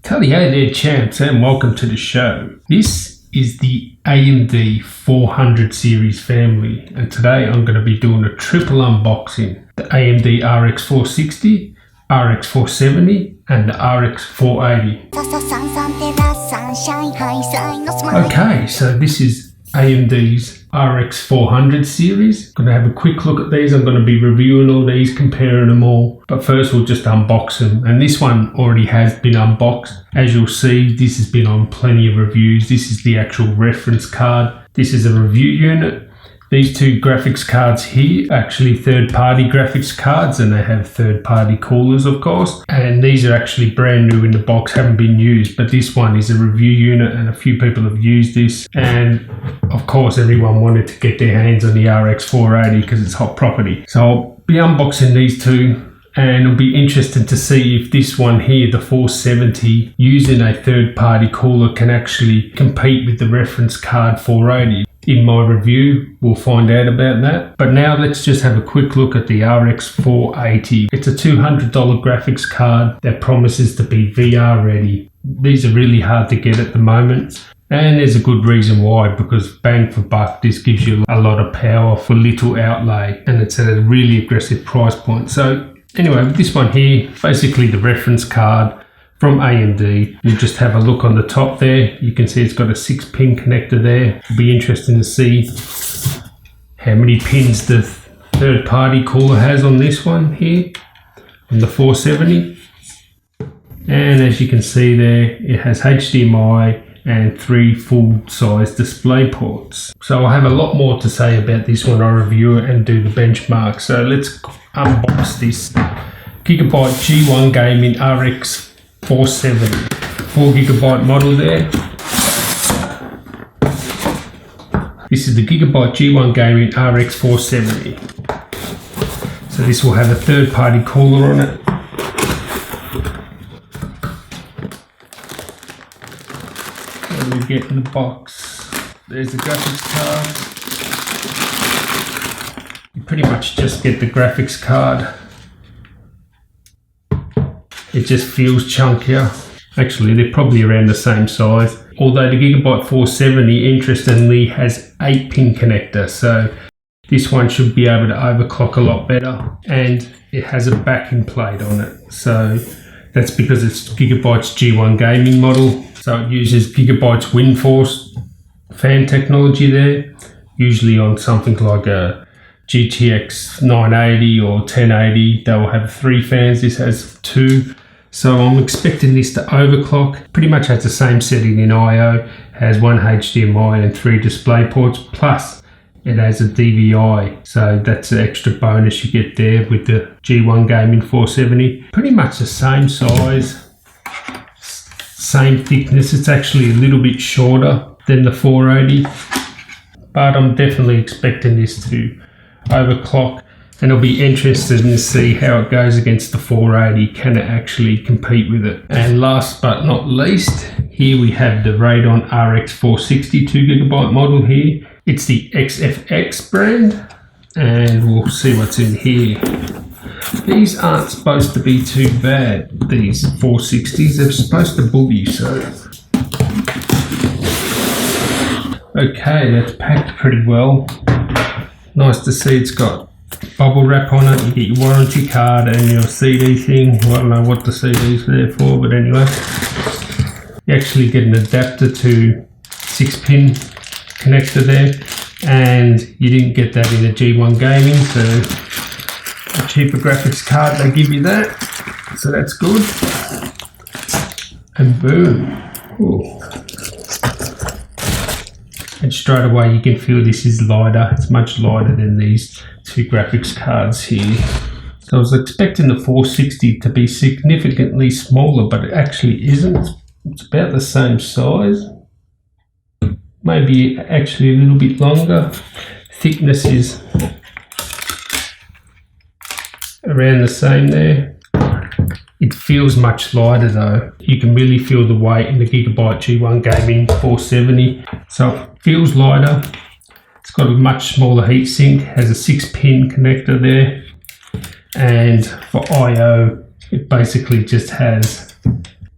Tally hey there champs, and welcome to the show. This is the AMD 400 series family, and today I'm going to be doing a triple unboxing. The AMD RX 460, RX 470 and the RX 480. Okay, so this is AMD's RX 400 series. Going to have a quick look at these. I'm going to be reviewing all these, comparing them all. But first we'll just unbox them. And this one already has been unboxed. As you'll see, this has been on plenty of reviews. This is the actual reference card. This is a review unit. These two graphics cards here are actually third-party graphics cards, and they have third-party coolers, of course. And these are actually brand new in the box, haven't been used. But this one is a review unit, and a few people have used this. And of course, everyone wanted to get their hands on the RX 480 because it's hot property. So I'll be unboxing these two. And it'll be interesting to see if this one here, the 470, using a third-party cooler can actually compete with the reference card 480. In my review, we'll find out about that. But now let's just have a quick look at the RX 480. It's a $200 graphics card that promises to be VR ready. These are really hard to get at the moment. And there's a good reason why, because bang for buck, this gives you a lot of power for little outlay. And it's at a really aggressive price point. So anyway, with this one here, basically the reference card from AMD. You just have a look on the top there. You can see it's got a 6-pin connector there. It'll be interesting to see how many pins the third-party cooler has on this one here, on the 470. And as you can see there, it has HDMI and 3 full-size display ports. So I have a lot more to say about this when I review it and do the benchmark. So let's unbox this Gigabyte G1 Gaming RX 470, 4GB model there. This is the Gigabyte G1 Gaming RX 470. So this will have a third-party cooler on it. What do we get in the box? There's the graphics card. You pretty much just get the graphics card. It just feels chunkier. Actually, they're probably around the same size. Although the Gigabyte 470, interestingly, has 8-pin connector. So this one should be able to overclock a lot better. And it has a backing plate on it. So that's because it's Gigabyte's G1 gaming model. So it uses Gigabyte's WindForce fan technology there. Usually on something like a GTX 980 or 1080, they will have 3 fans. This has 2. So I'm expecting this to overclock. Pretty much has the same setting in I/O, has 1 HDMI and 3 display ports, plus it has a DVI. So that's an extra bonus you get there with the G1 Gaming 470. Pretty much the same size, same thickness. It's actually a little bit shorter than the 480, but I'm definitely expecting this to overclock. And it'll be interesting to see how it goes against the 480. Can it actually compete with it? And last but not least, here we have the Radeon RX 460 2GB model here. It's the XFX brand, and we'll see what's in here. These aren't supposed to be too bad, these 460s. They're supposed to bully, so. Okay, that's packed pretty well. Nice to see it's got bubble wrap on it. You get your warranty card and your CD thing. Well, I don't know what the CD's there for, but anyway. You actually get an adapter to 6-pin connector there, and you didn't get that in the G1 Gaming, so a cheaper graphics card, they give you that. So that's good. And boom. Ooh. And straight away you can feel this is lighter. It's much lighter than these 2 graphics cards here. So I was expecting the 460 to be significantly smaller, but it actually isn't. It's about the same size. Maybe actually a little bit longer. Thickness is around the same there. It feels much lighter though. You can really feel the weight in the Gigabyte G1 Gaming 470. So it feels lighter. It's got a much smaller heatsink, has a 6-pin connector there. And for I/O, it basically just has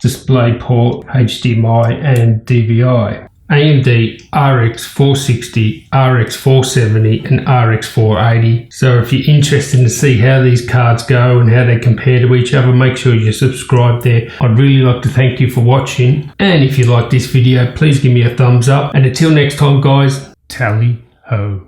DisplayPort, HDMI and DVI. AMD RX 460, RX 470 and RX 480. So if you're interested to see how these cards go and how they compare to each other, make sure you subscribe there. I'd really like to thank you for watching, and if you like this video, please give me a thumbs up, and until next time guys, tally ho.